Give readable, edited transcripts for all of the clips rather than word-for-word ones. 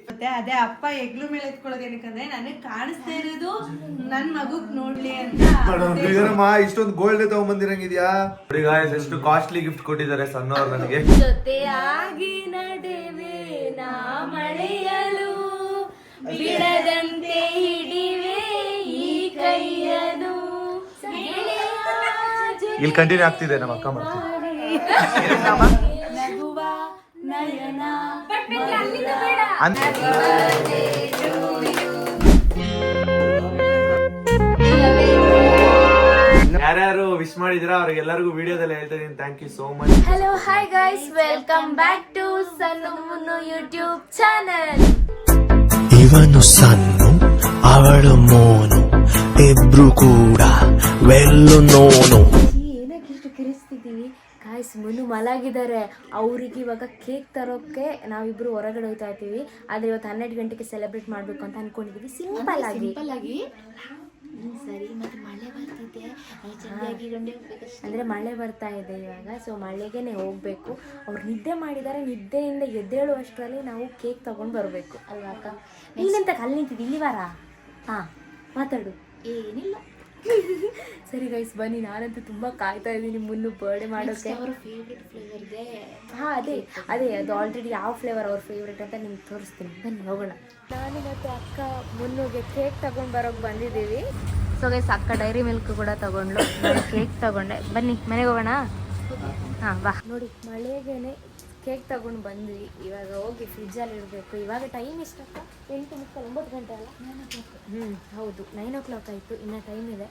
ಮತ್ತೆ ಅದೇ ಅಪ್ಪ ಹೆಗ್ಲು ಮೇಲೆ ಎತ್ಕೊಳ್ಳೋದು ಏನಕ್ಕಂದ್ರೆ ನನಗೆ ಕಾಣಿಸ್ತಾ ಇರೋದು ನನ್ ಮಗುಗ್ ನೋಡ್ಲಿ ಅಂತ. ಇಷ್ಟೊಂದು ಗೋಲ್ಡ್ ತಗೊಂಡ್ಬಂದಿರಂಗಿದ್ಯಾ ನೋಡಿ ಗಾಯ್ಸ್, ಎಷ್ಟು ಕಾಸ್ಟ್ಲಿ ಗಿಫ್ಟ್ ಕೊಟ್ಟಿದ್ದಾರೆ ಸಣ್ಣವ್ರು ನನಗೆ. ಜೊತೆಯಾಗಿ ನಡೆವೆ ನಾ ಮಳೆಯಲು ಬಿಡದಂತೆ ಹಿಡಿವೆ ಈ ಕೈಯನು. ಇಲ್ಲಿ ಕಂಟಿನ್ಯೂ ಆಗ್ತಿದೆ ನಮ್ಮ ಅಕ್ಕ ಮಾಡ್ತೀವಿ. ನಗುವ ನಯನ ಯಾರ್ಯಾರು ವಿಶ್ ಮಾಡಿದಿರಾ ಅವ್ರಿಗೆಲ್ಲರಿಗೂ ವಿಡಿಯೋದಲ್ಲಿ ಹೇಳ್ತಾ ಇದೀನಿ. Thank you so much. Hello hi guys, welcome back to Sannu Munnu YouTube channel. ಇವನು ಸನ್ನು, ಅವಳು ಮೋನು, ಇಬ್ರು ಕೂಡ ವೆಲ್ಲು ನೋನು. ಏನಕ್ಕೆ ಇಷ್ಟು ಕಿರಿಸ್ತಿದ್ದೀವಿ ಗಾಯ್ಸ್? ಮುನ್ನು ಮಲಗಿದ್ದಾರೆ. ಅವ್ರಿಗೆ ಇವಾಗ ಕೇಕ್ ತರೋಕ್ಕೆ ನಾವಿಬ್ರು ಹೊರಗಡೆ ಹೋಗ್ತಾ ಇರ್ತೀವಿ. ಆದ್ರೆ ಇವತ್ತು 12 ಗಂಟೆಗೆ ಸೆಲೆಬ್ರೇಟ್ ಮಾಡ್ಬೇಕು ಅಂತ ಅನ್ಕೊಂಡಿದೀವಿ. ಸಿಂಪಲ್ ಆಗಿ ಸರಿ. ಮತ್ತೆ ಮಳೆ ಬರ್ತಿದೆ, ಅಂದ್ರೆ ಮಳೆ ಬರ್ತಾ ಇದೆ ಇವಾಗ. ಸೊ ಮಳೆಗೆನೆ ಹೋಗ್ಬೇಕು. ಅವ್ರು ನಿದ್ದೆ ಮಾಡಿದ್ದಾರೆ. ನಿದ್ದೆಯಿಂದ ಎದ್ದೇಳುವಷ್ಟರಲ್ಲಿ ನಾವು ಕೇಕ್ ತಗೊಂಡು ಬರಬೇಕು ಅಲ್ವಾ ಅಕ್ಕ? ನೀನೆಂತ ಅಲ್ಲಿ ನಿಂತಿದ್ದಿ? ಇಲ್ಲಿ ವಾರ ಮಾತಾಡು. ಏನಿಲ್ಲ ಸರಿ ಗೈಸ್, ಬನ್ನಿ. ನಾನಂತೂ ತುಂಬ ಕಾಯ್ತಾ ಇದ್ದೀನಿ ಮುನ್ನು ಬರ್ಡೇ ಮಾಡೋಕ್ಕೆ. ಅವರ ಫೇವ್ರೆಟ್ ಫ್ಲೇವರ್ಗೆ ಅದೇ ಅದು ಆಲ್ರೆಡಿ ಯಾವ ಫ್ಲೇವರ್ ಅವ್ರ ಫೇವ್ರೆಟ್ ಅಂತ ನಿಮ್ಗೆ ತೋರಿಸ್ತೀನಿ. ಬನ್ನಿ ಹೋಗೋಣ. ನಾನು ಮತ್ತು ಅಕ್ಕ ಮುನ್ನುಗೆ ಕೇಕ್ ತಗೊಂಡು ಬರೋಕ್ಕೆ ಬಂದಿದ್ದೀವಿ. ಸೊ ಗೈಸ್, ಅಕ್ಕ ಡೈರಿ ಮಿಲ್ಕ್ ಕೂಡ ತಗೊಂಡ್ಲು, ನಾನು ಕೇಕ್ ತಗೊಂಡೆ. ಬನ್ನಿ ಮನೆಗೆ ಹೋಗೋಣ. ಬಾ. ನೋಡಿ ಮಳೆಗೇನೆ ಕೇಕ್ ತಗೊಂಡು ಬಂದ್ವಿ. ಇವಾಗ ಹೋಗಿ ಫ್ರಿಜ್ಜಲ್ಲಿ ಇಡಬೇಕು. ಇವಾಗ ಟೈಮ್ ಎಷ್ಟಕ್ಕ? 8:30 9 ಗಂಟೆ ಅಲ್ಲ? ಹೌದು, 9 o'clock ಆಯಿತು. ಇನ್ನು ಟೈಮ್ ಇದೆ.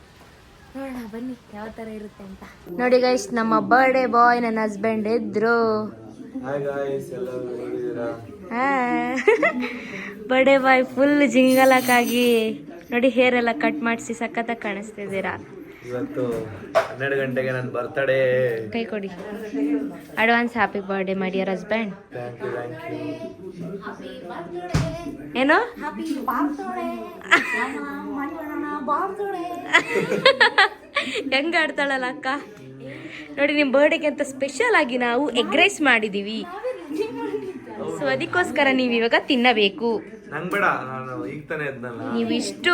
ನೋಡೋಣ ಬನ್ನಿ ಯಾವ ಥರ ಇರುತ್ತೆ ಅಂತ. ನೋಡಿ ಗೈಸ್, ನಮ್ಮ ಬರ್ಡೇ ಬಾಯ್ ನನ್ನ ಹಸ್ಬೆಂಡ್ ಇದ್ರು. ಬರ್ಡೇ ಬಾಯ್ ಫುಲ್ ಜಿಂಗಲಕ್ಕಾಗಿ ನೋಡಿ, ಹೇರ್ ಎಲ್ಲ ಕಟ್ ಮಾಡಿಸಿ ಸಖತ್ತಾಗಿ ಕಾಣಿಸ್ತಿದ್ದೀರಾ. ಇವತ್ತು 12 ಗಂಟೆಗೆ ನನ್ನ ಬರ್ತಡೇ. ಕೈ ಕೊಡಿ. Advance happy birthday my dear husband. ಏನು ಹೆಂಗ ಆಡ್ತಾಳಲ್ಲ ಅಕ್ಕ. ನೋಡಿ, ನಿಮ್ಮ ಬರ್ಡೇಗೆ ಅಂತ ಸ್ಪೆಷಲ್ ಆಗಿ ನಾವು ಎಗ್ ರೈಸ್ ಮಾಡಿದೀವಿ. ಸೊ ಅದಕ್ಕೋಸ್ಕರ ನೀವು ಇವಾಗ ತಿನ್ನಬೇಕು. ನಂಗ್ ಬೇಡ, ನಾನು ಈಗ ತಾನೇ ಇದ್ನಲ್ಲ. ನೀವು ಇಷ್ಟು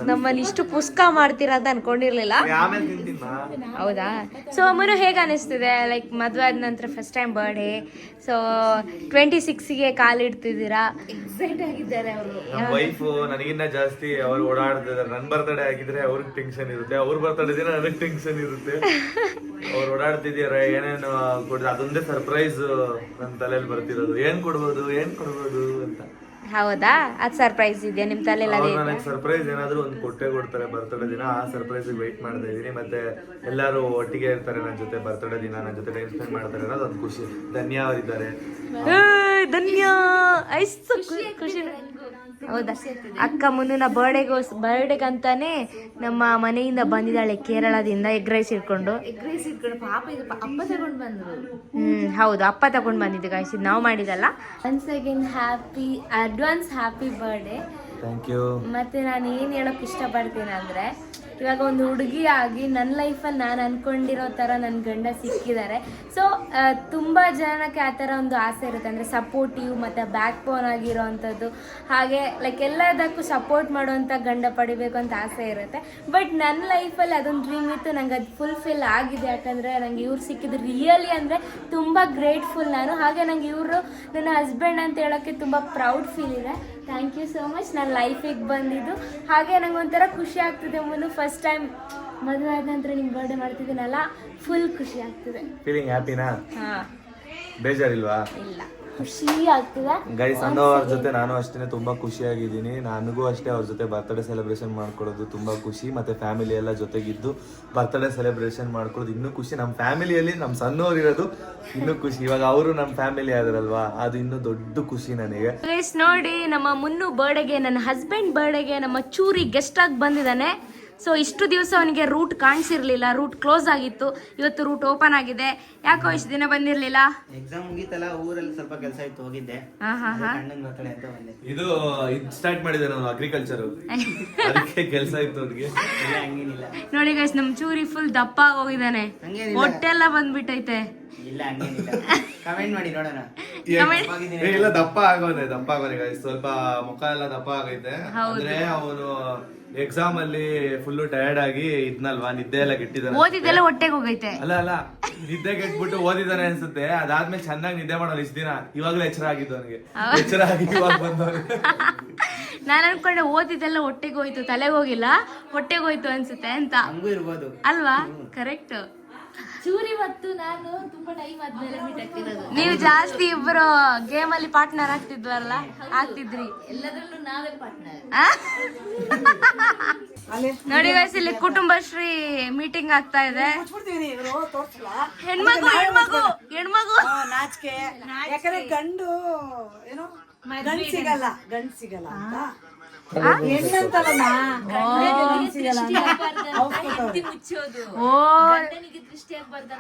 ನಮ್ಮಲ್ಲಿ ಇಷ್ಟು ಪುಸ್ಕ ಮಾಡ್ತೀರಾ ಅಂತ ಅನ್ಕೊಂಡಿರ್ಲಿಲ್ಲ. ಆಮೇಲೆ ತಿಂತೀನಿ. ಹೌದಾ? ಸೊ ಅಮ್ಮನು ಹೇಗೆ ಅನಿಸ್ತಿದೆ? ಲೈಕ್ ಮದುವೆ ಆದ ನಂತರ ಫಸ್ಟ್ ಟೈಮ್ ಬರ್ಡೇ. ಸೊ 26ಗೆ ಕಾಲಿಡ್ತಿದ್ದೀರಾ. ಎಕ್ಸೈಟ್ ಆಗಿದ್ದಾರೆ ಅವರು. ನಮ್ಮ ವೈಫು ನನಗಿನ್ನ ಜಾಸ್ತಿ ಅವ್ರು ಓಡಾಡ್ತಿದ್ದಾರೆ. ನನ್ನ ಬರ್ತಡೇ ಆಗಿದ್ರೆ ಅವ್ರಿಗೆ ಟೆನ್ಷನ್ ಇರುತ್ತೆ, ಅವ್ರ ಬರ್ತಡೇ ದಿನ ನನಗೆ ಟೆನ್ಷನ್ ಇರುತ್ತೆ. ಅವ್ರು ಓಡಾಡ್ತಿದ್ದಾರೆ, ಏನೇನು ಕೊಡ್ತಾರೆ ಅದೊಂದೇ ಸರ್ಪ್ರೈಸ್ ನನ್ನ ತಲೆಯಲ್ಲಿ ಬರ್ತಿರೋದು. ಏನ್ ಕೊಡ್ಬೋದು ಅಂತ. ಹೌದಾ? ಅದು ಸರ್ಪ್ರೈಸ್ ಇದೆಯಾ ನಿಮ್ಮ ತಲೆಯಲ್ಲಿ? ನನಗೆ ಸರ್ಪ್ರೈಸ್ ಏನಾದ್ರು ಒಂದು ಕೊಡ್ತಾರೆ ಬರ್ತಡೇ ದಿನ. ಆ ಸರ್ಪ್ರೈಸ್ ವೆಯ್ಟ್ ಮಾಡ್ತಾ ಇದೀನಿ. ಮತ್ತೆ ಎಲ್ಲರೂ ಒಟ್ಟಿಗೆ ಇರ್ತಾರೆ ನನ್ನ ಜೊತೆ ಬರ್ತಡೇ ದಿನ, ನನ್ನ ಜೊತೆ ಟೈಮ್ ಸ್ಪೆಂಡ್ ಮಾಡ್ತಾರೆ ಅನ್ನೋದು ಒಂದು ಖುಷಿ. ಧನ್ಯ ಅವರಿದ್ದಾರೆ. ಧನ್ಯ ಖುಷಿ. ಹೌದಾ? ಅಕ್ಕ ಮುನ್ನ ಬರ್ಡೇಗಂತಾನೆ ನಮ್ಮ ಮನೆಯಿಂದ ಬಂದಿದ್ದಾಳೆ ಕೇರಳದಿಂದ. ಎಗ್ ರೈಸ್ ಇಟ್ಕೊಂಡು ಪಾಪ ಅಪ್ಪ ತಗೊಂಡು ಬಂದ್ರು. ಹೌದು, ಅಪ್ಪ ತಗೊಂಡು ಬಂದಿದ್ದು ಗಾಯ್ಸ್, ಇದು ನಾವು ಮಾಡಿದಲ್ಲ. Once again advance happy birthday. Thank you. ಮತ್ತೆ ನಾನು ಏನು ಹೇಳೋಕೆ ಇಷ್ಟಪಡ್ತೀನಿ ಅಂದರೆ, ಇವಾಗ ಒಂದು ಹುಡುಗಿ ಆಗಿ ನನ್ನ ಲೈಫಲ್ಲಿ ನಾನು ಅಂದ್ಕೊಂಡಿರೋ ಥರ ನನ್ನ ಗಂಡ ಸಿಕ್ಕಿದ್ದಾರೆ. ಸೊ ತುಂಬ ಜನಕ್ಕೆ ಆ ಥರ ಒಂದು ಆಸೆ ಇರುತ್ತೆ, ಅಂದರೆ ಸಪೋರ್ಟಿವ್ ಮತ್ತು ಬ್ಯಾಕ್ ಬೋನ್ ಆಗಿರೋ ಅಂಥದ್ದು. ಹಾಗೆ ಲೈಕ್ ಎಲ್ಲದಕ್ಕೂ ಸಪೋರ್ಟ್ ಮಾಡುವಂಥ ಗಂಡ ಪಡಿಬೇಕು ಅಂತ ಆಸೆ ಇರುತ್ತೆ. ಬಟ್ ನನ್ನ ಲೈಫಲ್ಲಿ ಅದೊಂದು ಡ್ರೀಮ್ ಇತ್ತು, ನಂಗೆ ಅದು ಫುಲ್ಫಿಲ್ ಆಗಿದೆ. ಯಾಕಂದರೆ ನಂಗೆ ಇವ್ರು ಸಿಕ್ಕಿದ್ರು ರಿಯಲಿ ಅಂದರೆ ತುಂಬ ಗ್ರೇಟ್ಫುಲ್ ನಾನು. ಹಾಗೆ ನಂಗೆ ಇವರು ನನ್ನ ಹಸ್ಬೆಂಡ್ ಅಂತ ಹೇಳೋಕ್ಕೆ ತುಂಬ ಪ್ರೌಡ್ ಫೀಲ್ ಇದೆ. ಥ್ಯಾಂಕ್ ಯು ಸೋ ಮಚ್ ನನ್ನ ಲೈಫಿಗೆ ಬಂದಿದ್ದು. ಹಾಗೆ ನಂಗೆ ಒಂಥರ ಖುಷಿ ಆಗ್ತಿದೆ. ಮುನ್ನು ಫಸ್ಟ್ ಟೈಮ್ ಮದುವೆ ಆದ ನಂತರ ನಿಮ್ಮ ಬರ್ಡೇ ಮಾಡ್ತಿದ್ದೀನಲ್ಲ, ಫುಲ್ ಖುಷಿ ಆಗ್ತಿದೆ. ಫೀಲಿಂಗ್ ಹ್ಯಾಪಿನಾ? ಹಾಂ. ಬೇಜಾರಿಲ್ವಾ? ಇಲ್ಲ, ಖುಷಿ ಆಗ್ತಿದೆ. ಗೈಸ್, ಅನ್ನೋವ್ರ ಜೊತೆ ನಾನು ಅಷ್ಟೇ ತುಂಬಾ ಖುಷಿಯಾಗಿದ್ದೀನಿ. ನನಗೂ ಅಷ್ಟೇ ಅವ್ರ ಜೊತೆ ಬರ್ತಡೇ ಸೆಲೆಬ್ರೇಷನ್ ಮಾಡ್ಕೊಳ್ಳೋದು ತುಂಬಾ ಖುಷಿ. ಮತ್ತೆ ಫ್ಯಾಮಿಲಿ ಎಲ್ಲ ಜೊತೆಗಿದ್ದು ಬರ್ತಡೇ ಸೆಲೆಬ್ರೇಷನ್ ಮಾಡ್ಕೊಳ್ಳೋದು ಇನ್ನೂ ಖುಷಿ. ನಮ್ಮ ಫ್ಯಾಮಿಲಿಯಲ್ಲಿ ನಮ್ಮ ಸಣ್ಣವ್ರು ಇರೋದು ಇನ್ನೂ ಖುಷಿ. ಇವಾಗ ಅವರು ನಮ್ಮ ಫ್ಯಾಮಿಲಿ ಆದ್ರಲ್ವಾ, ಅದು ಇನ್ನೂ ದೊಡ್ಡ ಖುಷಿ ನನಗೆ. ಗೈಸ್ ನೋಡಿ, ನಮ್ಮ ಮುನ್ನು ಬರ್ಡೇಗೆ, ನನ್ನ ಹಸ್ಬೆಂಡ್ ಬರ್ಡೇಗೆ ನಮ್ಮ ಚೂರಿ ಗೆಸ್ಟ್ ಆಗಿ ಬಂದಿದ್ದಾನೆ. ಸೊ ಇಷ್ಟು ದಿವಸ ಅವನಿಗೆ ರೂಟ್ ಕಾಣಿಸಿರ್ಲಿಲ್ಲ, ರೂಟ್ ಕ್ಲೋಸ್ ಆಗಿತ್ತು. ಇವತ್ತು ರೂಟ್ ಓಪನ್ ಆಗಿದೆ. ಯಾಕೋ ಇಷ್ಟು ದಿನ ಬಂದಿರ್ಲಿಲ್ಲ? ಎಕ್ಸಾಮ್ ಮುಗೀತಲ್ಲ, ಊರಲ್ಲಿ ಸ್ವಲ್ಪ ಕೆಲಸ ಇತ್ತು, ಹೋಗಿದ್ದೆ. ಇದು ಸ್ಟಾರ್ಟ್ ಮಾಡಿದೆ ನಾನು ಅಗ್ರಿಕಲ್ಚರ್, ಅದಕ್ಕೆ ಕೆಲಸ ಇತ್ತು ಅವ್ರಿಗೆ. ಹಂಗೇನಿಲ್ಲ ನೋಡಿ ಗೈಸ್, ನಮ್ ಚೂರಿ ಫುಲ್ ದಪ್ಪ ಹೋಗಿದ್ದಾನೆ, ಹೊಟ್ಟೆಲ್ಲ ಬಂದ್ಬಿಟ್ಟೈತೆ. ಇಲ್ಲ ಹಂಗೇನಿಲ್ಲ, ಕಮೆಂಟ್ ಮಾಡಿ ನೋಡೋಣ. ಇಲ್ಲ ದಪ್ಪ ಆಗೋನೆ guys. ಸ್ವಲ್ಪ ಮುಖ ಎಲ್ಲ ದಪ್ಪ ಆಗೈತೆ. ಅಂದ್ರೆ ಅವನು ಎಕ್ಸಾಮ್ ಅಲ್ಲಿ ಫುಲ್ ಟಯರ್ಡ್ ಆಗಿ ಇದ್ನಲ್ವಾ, ನಿದ್ದೆ ಎಲ್ಲ ಕೆಟ್ಟಿದ್ದಾನೆ. ಓದಿದ್ದೆಲ್ಲ ಹೊಟ್ಟೆಗೆ ಹೋಗೈತೆ. ಅಲ್ಲ ನಿದ್ದೆ ಕೆಟ್ಬಿಟ್ಟು ಓದಿದಾನೆ ಅನ್ಸುತ್ತೆ. ಅದಾದ್ಮೇಲೆ ಚೆನ್ನಾಗಿ ನಿದ್ದೆ ಮಾಡೋದು ಇಷ್ಟ ದಿನ. ಇವಾಗ್ಲೂ ಎಚ್ಚರ ಆಗಿದ್ದು ಅವನಿಗೆ. ಎಚ್ಚರ ಆಗಿ ಇವಾಗ ಬಂದವನಿಗೆ. ನಾನು ಅನ್ಕೊಂಡೆ ಓದಿದ್ದೆಲ್ಲ ಹೊಟ್ಟೆಗೆ ಹೋಯ್ತು, ತಲೆಗೆ ಹೋಗಿಲ್ಲ, ಹೊಟ್ಟೆಗೆ ಹೋಯ್ತು ಅನ್ಸುತ್ತೆ ಅಂತ. ಹಂಗೂ ಇರ್ಬೋದು ಅಲ್ವಾ? ಕರೆಕ್ಟ್. ಚೂರಿವತ್ತು ನಾನು ತುಂಬಾ ಟೈಮ್ ಆದ್ಮೇಲೆ ಮೀಟ್ ಆಗ್ತಿರೋದು. ನೀವು ಜಾಸ್ತಿ ಇಬ್ಬರು ಗೇಮ್ ಅಲ್ಲಿ ಪಾರ್ಟ್ನರ್ ಆಗ್ತಿದ್ವಲ್ಲ, ಆಗ್ತಿದ್ರಿ. ಎಲ್ಲದರಲ್ಲೂ ನಾವೇ ಪಾರ್ಟ್ನರ್. ನೋಡಿ guys, ಇಲ್ಲಿ ಕುಟುಂಬಶ್ರೀ ಮೀಟಿಂಗ್ ಆಗ್ತಾ ಇದೆ. ಹೆಣ್ಮಗು ನಾಚಿಕೆ. ಯಾಕಂದ್ರೆ ಗಂಡು ಏನು ಗಂಡ್ ಸಿಗಲ್ಲ ಅಂತ ಹೆಣ್ಣಂತಲ್ಲ ಸಿಗಲ್ಲ ಹೆಂಡತಿ ಮುಚ್ಚೋದು, ಓ ಗಂಡನಿಗೆ ದೃಷ್ಟಿ ಆಗ್ಬಾರ್ದು.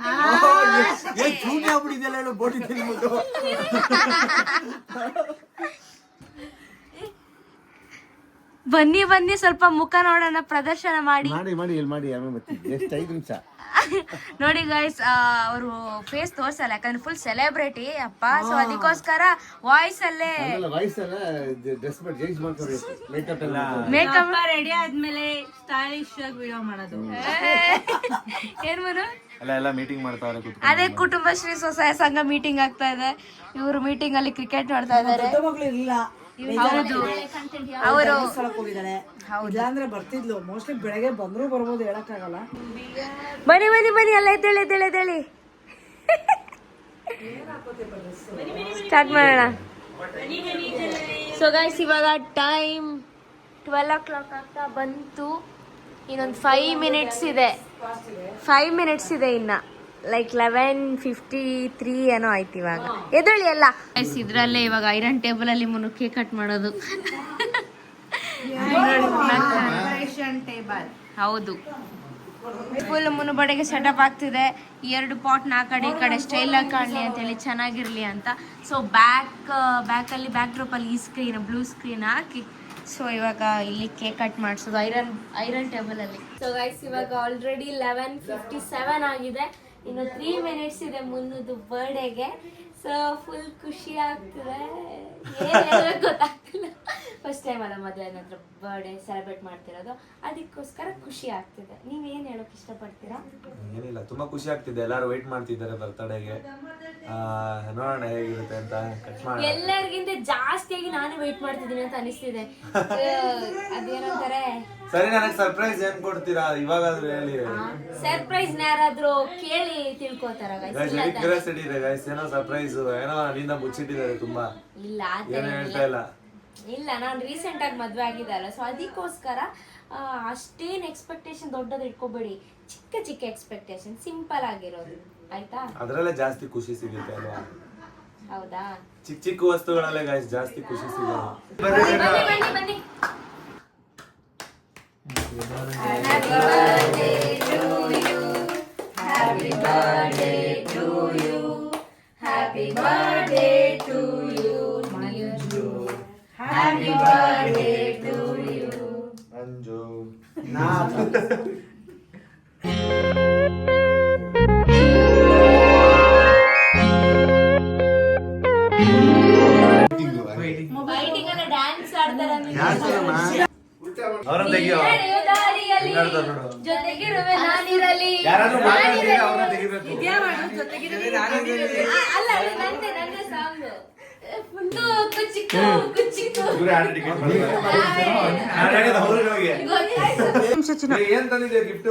ಬನ್ನಿ ಸ್ವಲ್ಪ ಮುಖ ನೋಡೋಣ, ಪ್ರದರ್ಶನ ಮಾಡಿ. ಎಷ್ಟು 5 ನಿಮಿಷ ನೋಡಿ ಗೈಸ್, ಅವರು ಫೇಸ್ ತೋರ್ಸಲ್ಲ, ಯಾಕಂದ್ರೆ ಫುಲ್ ಸೆಲೆಬ್ರಿಟಿ ಅಪ್ಪ. ಸೊ ಅದಕ್ಕೋಸ್ಕರ ವಾಯ್ಸ್ ಅಲ್ಲೇ ಡ್ರೆಸ್ ಮಾಡಿ ಚೇಂಜ್ ಮಾಡ್ಕೋಬೇಕು. ಮೇಕಪ್ ರೆಡಿ ಆದ್ಮೇಲೆ ಸ್ಟೈಲಿಶ್ ಆಗಿ ವಿಡಿಯೋ ಮಾಡೋದು. ಏನ್ ಮನು? ಎಲ್ಲ ಮೀಟಿಂಗ್ ಮಾಡ್ತಾವ್ರೆ. ಅದೇ ಕುಟುಂಬಶ್ರೀ ಸ್ವಸಹಾಯ ಸಂಘ ಮೀಟಿಂಗ್ ಆಗ್ತಾ ಇದೆ. ಇವರು ಮೀಟಿಂಗ್ ಅಲ್ಲಿ ಕ್ರಿಕೆಟ್ ನೋಡ್ತಾ ಇದ್ದಾರೆ. ಮಗಳು ಇಲ್ಲ, ಹೌದು, ಅವರು ಸ್ಥಳಕ್ಕೆ ಹೋಗಿದ್ದಾಳೆ. ಇಲ್ಲಾಂದ್ರೆ ಬರ್ತಿದ್ಲು. ಮೋಸ್ಟ್ಲಿ ಬೆಳಗ್ಗೆ ಬಂದ್ರು ಬರ್ಬೋದು, ಹೇಳಕ್ಕಾಗಲ್ಲ. ಬನ್ನಿ ಎಲ್ಲ ಎದ್ದೇಳಿ ಸ್ಟಾರ್ಟ್ ಮಾಡೋಣ. ಸೊ ಗೈಸ್, ಇವಾಗ ಟೈಮ್ 12 o'clock ಆಗ್ತಾ ಬಂತು. ಇನ್ನೊಂದು 5 minutes ಇದೆ. 5 minutes ಇದೆ ಇನ್ನ. ಲೈಕ್ 11:53 ಏನೋ ಆಯ್ತು ಇವಾಗ. ಎದ್ದೇಳಿ ಎಲ್ಲ. ಇದ್ರಲ್ಲೇ ಇವಾಗ ಐರನ್ ಟೇಬಲ್ ಅಲ್ಲಿ ಮುನ್ನು ಕೇಕ್ ಕಟ್ ಮಾಡೋದು. ಹೌದು, ಫುಲ್ ಮುನುಬಡೆಗೆ ಸೆಟಪ್ ಆಗ್ತಿದೆ. 2 ಪಾಟ್ ಆ ಕಡೆ ಸ್ಟೈಲ್ ಆಗಿ ಕಾಣಲಿ ಅಂತೇಳಿ, ಚೆನ್ನಾಗಿರ್ಲಿ ಅಂತ. ಸೊ ಬ್ಯಾಕಲ್ಲಿ ಬ್ಯಾಕ್ ಡ್ರಾಪ್ ಅಲ್ಲಿ ಈ ಸ್ಕ್ರೀನ್, ಬ್ಲೂ ಸ್ಕ್ರೀನ್ ಹಾಕಿ. ಸೊ ಇವಾಗ ಇಲ್ಲಿ ಕೇಕ್ ಕಟ್ ಮಾಡಿಸೋದು ಐರನ್ ಟೇಬಲ್ ಅಲ್ಲಿ. ಸೊ ಗೈಸ್, ಇವಾಗ ಆಲ್ರೆಡಿ 11:57 ಆಗಿದೆ. ಇನ್ನು 3 minutes ಇದೆ ಮುನ್ನದು ಬರ್ಡೇಗೆ. ಸೊ ಫುಲ್ ಖುಷಿ ಆಗ್ತಿದೆ, ಏನ್ ಗೊತ್ತಾಗ್ತಿಲ್ಲ. ಫಸ್ಟ್ ಟೈಮ್ ಅಲ್ಲ, ಮೊದಲೇ ನಂತರ ಬರ್ಡೇ ಸೆಲೆಬ್ರೇಟ್ ಮಾಡ್ತಿರೋದು, ಅದಕ್ಕೋಸ್ಕರ ಖುಷಿ ಆಗ್ತಿದೆ. ನೀವೇನ್ ಹೇಳೋಕೆ ಇಷ್ಟಪಡ್ತೀರಾ? ಏನಿಲ್ಲ, ತುಂಬಾ ಖುಷಿ ಆಗ್ತಿದೆ. ಎಲ್ಲಾರು ವೇಟ್ ಮಾಡ್ತಿದ್ದಾರೆ ಬರ್ತಡೆಗೆ. ನೋಡೋಣ ಹೇಗಿರುತ್ತೆ ಅಂತ. ಎಲ್ಲರಿಗಿಂತ ಜಾಸ್ತಿಯಾಗಿ ನಾನು ವೇಟ್ ಮಾಡ್ತಿದ್ದೀನಿ ಅಂತ ಅನಿಸ್ತಿದೆ. ಅದೇನಂತಾರೆ, ಸರಿ, ನನಗೆ ಸರ್ಪ್ರೈಸ್ ಏನ್ ಕೊಡ್ತೀರಾ ಇವಾಗಾದ್ರೂ ಹೇಳಿ. ಸರ್ಪ್ರೈಸ್ ಯಾರಾದ್ರೂ ಕೇಳಿ ತಿಳ್ಕೊತಾರ? ಕ್ಯೂರಿಯಾಸಿಟಿ ಇದೆ ಗೈಸ್, ಏನೋ ಸರ್ಪ್ರೈಸ್ ಏನೋ ನಿಂದ ಮುಚ್ಚಿಟ್ಟಿದ್ದಾರೆ ತುಂಬಾ. ಇಲ್ಲ, ಏನು ಹೇಳ್ತಾ ಇಲ್ಲ, ನಾನು ರೀಸೆಂಟ್ ಆಗಿ ಮದ್ವೆ ಆಗಿದ್ದಲ್ಲ. ಸೊ ಅದಕ್ಕೋಸ್ಕರ ಅಷ್ಟೇನ್ ಎಕ್ಸ್ಪೆಕ್ಟೇಷನ್ ದೊಡ್ಡದು ಇಟ್ಕೋಬೇಡಿ. ಚಿಕ್ಕ ಎಕ್ಸ್ಪೆಕ್ಟೇಷನ್, ಸಿಂಪಲ್ ಆಗಿರೋದು, ಆಯ್ತಾ? ಅದ್ರಲ್ಲೇ ಜಾಸ್ತಿ ಖುಷಿ ಸಿಗುತ್ತೆ ಅಲ್ವಾ? ಹೌದಾ? ಚಿಕ್ಕ ವಸ್ತುಗಳಲ್ಲೇ ಗೈಸ್ ಜಾಸ್ತಿ ಖುಷಿ ಸಿಗೋದು. ಬನ್ನಿ. Happy birthday to you. Happy birthday to you. Anju fighting ಅಲ್ಲ, ಡ್ಯಾನ್ಸ್ ಆಡ್ತಾರೆ. ಅವ್ರನ್ನ ತೆಗಿಯೋ. ಜೊತೆಗಿರುವೆ ನಾನಿರಲಿ. ಯಾರಾದ್ರೂ ಮಾತಾಡ್ತೀರಾ ಅವ್ರನ್ನ ತೆಗಿಬೇಕು. ಅಲ್ಲ, ನಂದೇ ಸಾಂಗ್. ಫುಲ್ಲು ಕುಚಿಕ್ಕು. ಇವ್ರೇ ಆಟ ಟಿಕೆಟ್ ಮಾಡ್ತಾರೆ. ಏನ್ ತಂದಿದ್ದೆ ಗಿಫ್ಟ್?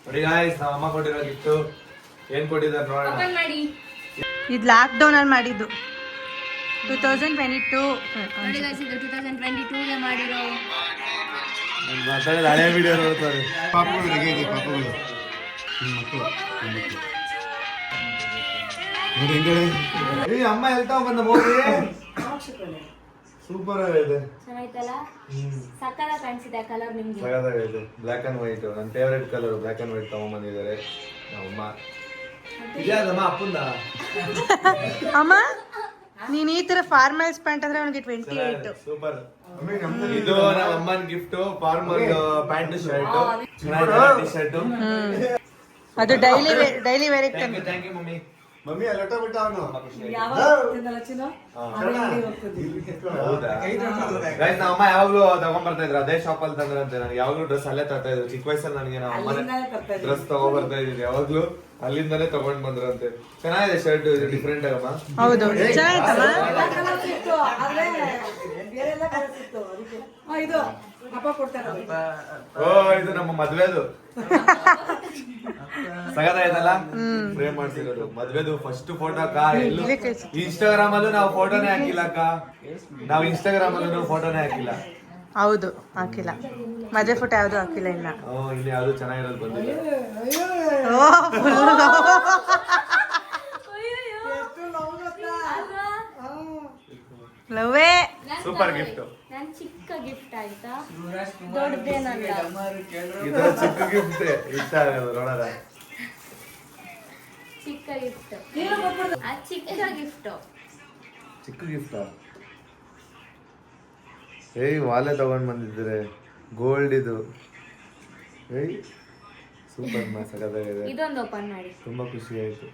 ನೋಡಿ ಗಾಯ್ಸ್, ನಮ್ಮ ಅಮ್ಮ ಕೊಟ್ಟಿರೋ ಗಿಫ್ಟ್ ಏನ್ ಕೊಟ್ಟಿದ್ದಾರೆ ನೋಡೋಣ. ಓಪನ್ ಮಾಡಿ. ಇದು ಲಾಕ್ ಡೌನ್ ಅಲ್ಲಿ ಮಾಡಿದ್ದು, 2022. ನೋಡಿ guys, ಇದು 2022 ಗೆ ಮಾಡಿರೋ. ಮಾತಾಡಿದ ಹಳೆ ವಿಡಿಯೋ ನೋಡ್ತಾರೆ. ಏ ಅಮ್ಮ ಹೇಳ್ತಾ ಬಂದ ಮೂವಿ ಸೂಪರ್ ಆಗಿದೆ. ಚೆನ್ನಾಯ್ತಲ್ಲ? ಸಕ್ಕತ್ತಾಗಿ ಕಾಣಿಸಿದೆ ಕಲರ್ ನಿಮ್ಗೆ. ಸಕ್ಕತ್ತಾಗಿದೆ. ಬ್ಲ್ಯಾಕ್ ಅಂಡ್ ವೈಟ್, ನನ್ನ favourite colour black and white ತಗೊಂಡ್ಬಂದಿದ್ದಾರೆ ನಮ್ಮಮ್ಮ. ಇದ್ಯಾದಮ್ಮ ಅಪ್ಪಂದ? ಅಮ್ಮ ನೀನ್ ಈ ತರ ಫಾರ್ಮಲ್ಸ್ ಪ್ಯಾಂಟ್ ಅಂದ್ರೆ ಅವ್ನಿಗೆ 28. ಸೂಪರ್. ಇದು ನಮ್ಮ ಅಮ್ಮನ ಗಿಫ್ಟ್, ಫಾರ್ಮಲ್ ಪ್ಯಾಂಟ್ ಶರ್ಟ್. ಅದು daily wear thank you mummy. Mummy ಅಲ್ಲಿ ಹೊಟ್ಟ ಬಿಟ್ಟ ಅವನು. ಯಾವಾಗ ತಿನ್ನಲ್ಲ ಚಿನ್ನು? ಅದೇ ಅಂಗ್ಡಿಗೆ ಹೋಗ್ತಿದ್ವಿ. ಹೌದಾ? Guys, ನಮ್ಮ ಅಮ್ಮ ಯಾವಾಗ್ಲೂ ತಗೊಂಡ್ಬರ್ತಾ ಇದ್ರು ಅದೇ ಶಾಪ್ ಅಲ್ಲಿ ತಂದ್ರಂತೆ. ನನಗೆ ಯಾವಾಗ್ಲೂ ಡ್ರೆಸ್ ಅಲ್ಲೇ ತರ್ತಾ ಇದ್ರು. ಚಿಕ್ಕ ವಯಸ್ಸಲ್ಲಿ ನನಗೆ ನಮ್ಮ ಅಲ್ಲಿಂದಾನೇ ತರ್ತಾ ಅಮ್ಮನೇ ಇದ್ರು. ಡ್ರೆಸ್ ತಗೊಂಡ್ಬರ್ತಾ ಇದ್ರು ಯಾವಾಗ್ಲೂ. ಅಲ್ಲಿಂದಾನೇ ತಗೊಂಡ್ ಬಂದ್ರಂತೆ. ಚೆನ್ನಾಗಿದೆ ಶರ್ಟ್, ಇದು ಡಿಫ್ರೆಂಟ್ ಆಗಮ್ಮ. ಹೌದು ಚೆನ್ನಾಗಿತ್ತಮ್ಮ. ಎಲ್ಲ colours ಇತ್ತು, ಆದ್ರೆ ಬೇರೆ ಎಲ್ಲ colours ಇತ್ತು, ಅದಕ್ಕೆ. ಇದು ಅಪ್ಪ ಕೊಡ್ತಾರೆ. ಓ, ಇದು ನಮ್ಮ ಮದ್ವೆದು ಸಗದಾಯ್ತಲ್ಲ, ಫ್ರೇಮ್ ಮಾಡ್ಸಿರೋದು ಮದ್ವೆದು ಫಸ್ಟ್ ಫೋಟೋ ಅಕ್ಕ. ಇನ್ಸ್ಟಾಗ್ರಾಮ್ ಅಲ್ಲೂ ನಾವು ಫೋಟೋನೇ ಹಾಕಿಲ್ಲ ಅಕ್ಕ. ನಾವು ಇನ್ಸ್ಟಾಗ್ರಾಮ್ ಅಲ್ಲೂ ಫೋಟೋನೇ ಹಾಕಿಲ್ಲ. ಹೌದು ಹಾಕಿಲ್ಲ, ಮದುವೆ ಫೋಟೋ ಯಾವ್ದು ಹಾಕಿಲ್ಲ ಇನ್ನ. ಇಲ್ಲಿ ಯಾವ್ದು ಚೆನ್ನಾಗಿರೋದು ಬಂದಿಲ್ಲ. ಲವ್ವೇ ಸೂಪರ್ ಗಿಫ್ಟ್. ನನ್ ಚಿಕ್ಕ ಗಿಫ್ಟ್ ಆಯ್ತಾ, ದೊಡ್ಡದೇನಲ್ಲ. ಈ ತರ ಚಿಕ್ಕ ಗಿಫ್ಟ್ ಇಷ್ಟ ಆಗೋದು ನೋಡೋಣ. ಚಿಕ್ಕ ಗಿಫ್ಟ್, ಆ ಚಿಕ್ಕ ಗಿಫ್ಟ್. ಚಿಕ್ಕ ಗಿಫ್ಟ್. ಏಯ್ ವಾಲೆ ತಗೊಂಡ್ ಬಂದಿದ್ದಾರೆ, ಗೋಲ್ಡ್ ಇದು. ಏಯ್ ಸೂಪರ್ ಸಖತ್ತಾಗಿದೆ. ಇದೊಂದು ಓಪನ್ ಮಾಡಿ. ತುಂಬಾ ಖುಷಿ ಆಯ್ತು.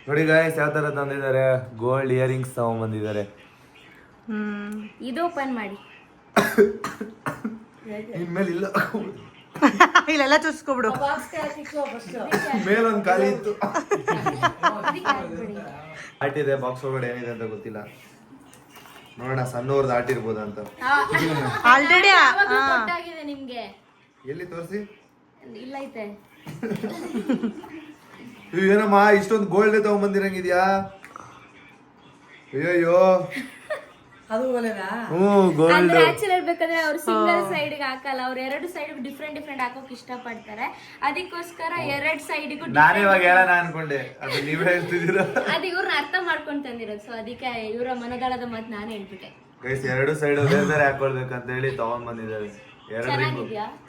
ನೋಡಿ ಗಾಯ್ಸ್ ಯಾವ ತರ ತಂದಿದ್ದಾರೆ, ಗೋಲ್ಡ್ ಇಯರಿಂಗ್ಸ್ ತಗೊಂಡ್ ಬಂದಿದ್ದಾರೆ. ಇದು ಓಪನ್ ಮಾಡಿ. ಇನ್ಮೇಲೆ ಇಲ್ಲ, ಇಲ್ಲೆಲ್ಲ ಚೂಸ್ಕೊಬಿಡು. ಮೇಲೊಂದ್ ಖಾಲಿ ಇತ್ತು. ಇದಕ್ಕೆ ಹಾಕ್ಬಿಡಿ. ಆಟಿದೆ ಬಾಕ್ಸ್ ಒಳಗಡೆ ಏನಿದೆ ಅಂತ ಗೊತ್ತಿಲ್ಲ. ನೋಡೋಣ ಸಣ್ಣವ್ರದ್ದು ಆಟಿರ್ಬೋದ ಅಂತ. ಆಲ್ರೆಡಿ ಯಾವಾಗ್ಲೂ ಗೊತ್ತಾಗಿದೆ ನಿಮ್ಗೆ. ಎಲ್ಲಿ ತೋರಿಸಿ. ಇಲ್ಲ ಐತೆ. ಏನಮ್ಮ ಇಷ್ಟೊಂದು ಗೋಲ್ಡ್ ತಗೊಂಡ್ಬಂದಿರಂಗಿದ್ಯಾ? ಅಯ್ಯೋ ಅದು ಒಲೆನಾ? ಗೋಲ್ಡ್. ಅಂದ್ರೆ ಆಕ್ಚುಲಿ ಹೇಳ್ಬೇಕಂದ್ರೆ ಅವ್ರು ಸಿಂಗಲ್ ಸೈಡ್ ಹಾಕಲ್ಲ, ಅವ್ರು ಎರಡು ಸೈಡ್ ಡಿಫ್ರೆಂಟ್ ಹಾಕೋಕ್ ಇಷ್ಟ ಪಡ್ತಾರೆ. ಅದಕ್ಕೋಸ್ಕರ ಎರಡ್ ಸೈಡ್ಗೂ ನಾನೇ ಇವಾಗ ಹೇಳೋಣ ಅನ್ಕೊಂಡೆ, ಅದು ನೀವ್ ಹೇಳ್ತಿದ್ದೀರಾ. ಅದು ಇವ್ರನ್ನ ಅರ್ಥ ಮಾಡ್ಕೊಂಡ್ ತಂದಿರೋದು. ಸೊ ಅದಕ್ಕೆ ಇವರ ಮನದಾಳದ ಮಾತು ನಾನು ಹೇಳ್ಬಿಟ್ಟೆ. ಗೈಸ್ ಎರಡು ಸೈಡ್ ಬೇರೆ ಹಾಕೊಳ್ಬೇಕಂತ ಹೇಳಿ ತಗೊಂಡ್ ಬಂದಿದ್ದಾರೆ. ಎರಡು ರಿಂಗು,